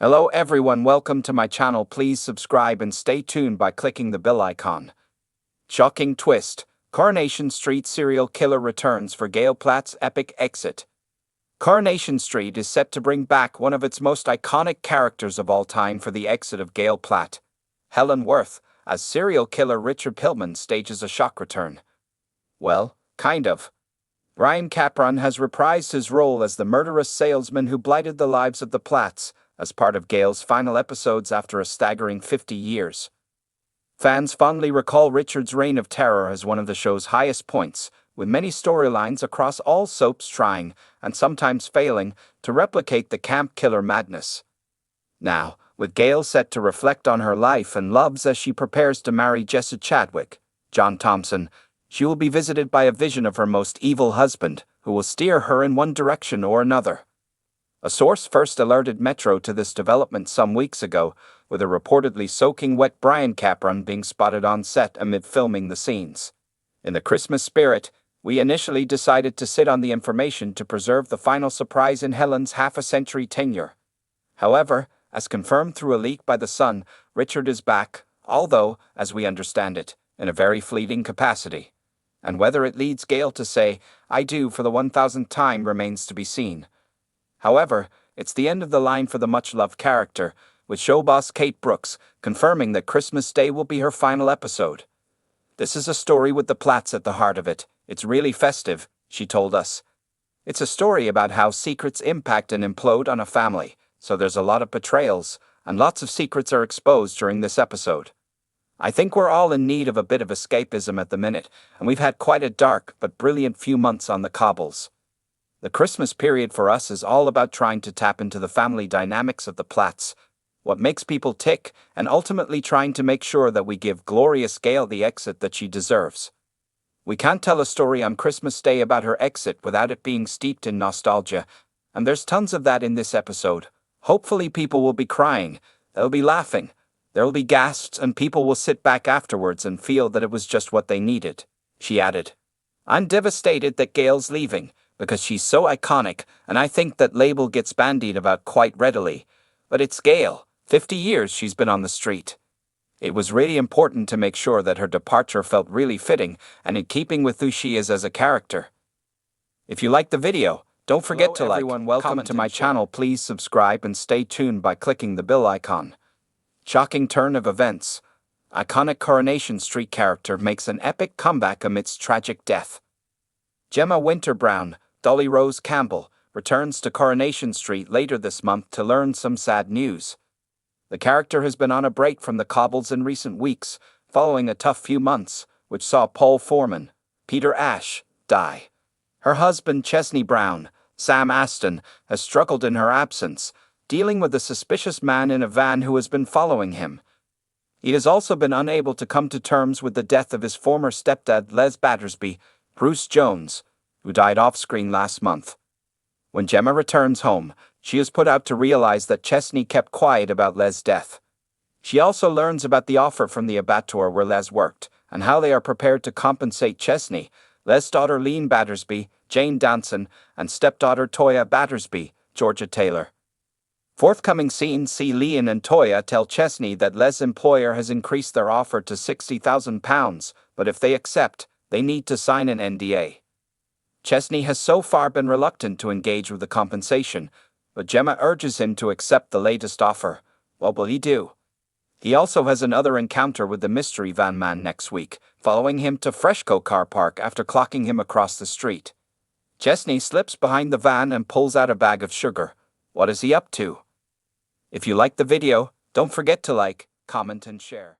Hello everyone, welcome to my channel. Please subscribe and stay tuned by clicking the bell icon. Shocking twist. Coronation Street serial killer returns for Gail Platt's epic exit. Coronation Street is set to bring back one of its most iconic characters of all time for the exit of Gail Platt. Helen Worth, as serial killer Richard Pillman stages a shock return. Well, kind of. Bryan Capron has reprised his role as the murderous salesman who blighted the lives of the Platts, as part of Gail's final episodes after a staggering 50 years. Fans fondly recall Richard's reign of terror as one of the show's highest points, with many storylines across all soaps trying, and sometimes failing, to replicate the camp killer madness. Now, with Gail set to reflect on her life and loves as she prepares to marry Jesse Chadwick, John Thompson, she will be visited by a vision of her most evil husband, who will steer her in one direction or another. A source first alerted Metro to this development some weeks ago, with a reportedly soaking wet Bryan Capron being spotted on set amid filming the scenes. In the Christmas spirit, we initially decided to sit on the information to preserve the final surprise in Helen's half-a-century tenure. However, as confirmed through a leak by The Sun, Richard is back, although, as we understand it, in a very fleeting capacity. And whether it leads Gail to say, "I do" for the 1000th time remains to be seen. However, it's the end of the line for the much-loved character, with showboss Kate Brooks confirming that Christmas Day will be her final episode. "This is a story with the Platts at the heart of it. It's really festive," she told us. "It's a story about how secrets impact and implode on a family, so there's a lot of betrayals, and lots of secrets are exposed during this episode. I think we're all in need of a bit of escapism at the minute, and we've had quite a dark but brilliant few months on the cobbles. The Christmas period for us is all about trying to tap into the family dynamics of the Platts, what makes people tick, and ultimately trying to make sure that we give glorious Gail the exit that she deserves. We can't tell a story on Christmas Day about her exit without it being steeped in nostalgia, and there's tons of that in this episode. Hopefully people will be crying, they'll be laughing, there'll be gasps, and people will sit back afterwards and feel that it was just what they needed," she added. "I'm devastated that Gail's leaving, because she's so iconic, and I think that label gets bandied about quite readily. But it's Gail. 50 years she's been on the street. It was really important to make sure that her departure felt really fitting and in keeping with who she is as a character." If you liked the video, don't forget to like, welcome to my channel. Please subscribe and stay tuned by clicking the bell icon. Shocking turn of events. Iconic Coronation Street character makes an epic comeback amidst tragic death. Gemma Winter-Brown, Dolly Rose Campbell, returns to Coronation Street later this month to learn some sad news. The character has been on a break from the cobbles in recent weeks, following a tough few months, which saw Paul Foreman, Peter Ash, die. Her husband Chesney Brown, Sam Aston, has struggled in her absence, dealing with a suspicious man in a van who has been following him. He has also been unable to come to terms with the death of his former stepdad Les Battersby, Bruce Jones, who died off-screen last month. When Gemma returns home, she is put out to realize that Chesney kept quiet about Les' death. She also learns about the offer from the abattoir where Les worked, and how they are prepared to compensate Chesney, Les' daughter Lean Battersby, Jane Danson, and stepdaughter Toya Battersby, Georgia Taylor. Forthcoming scenes see Lean and Toya tell Chesney that Les' employer has increased their offer to £60,000, but if they accept, they need to sign an NDA. Chesney has so far been reluctant to engage with the compensation, but Gemma urges him to accept the latest offer. What will he do? He also has another encounter with the mystery van man next week, following him to Freshco car park after clocking him across the street. Chesney slips behind the van and pulls out a bag of sugar. What is he up to? If you liked the video, don't forget to like, comment, and share.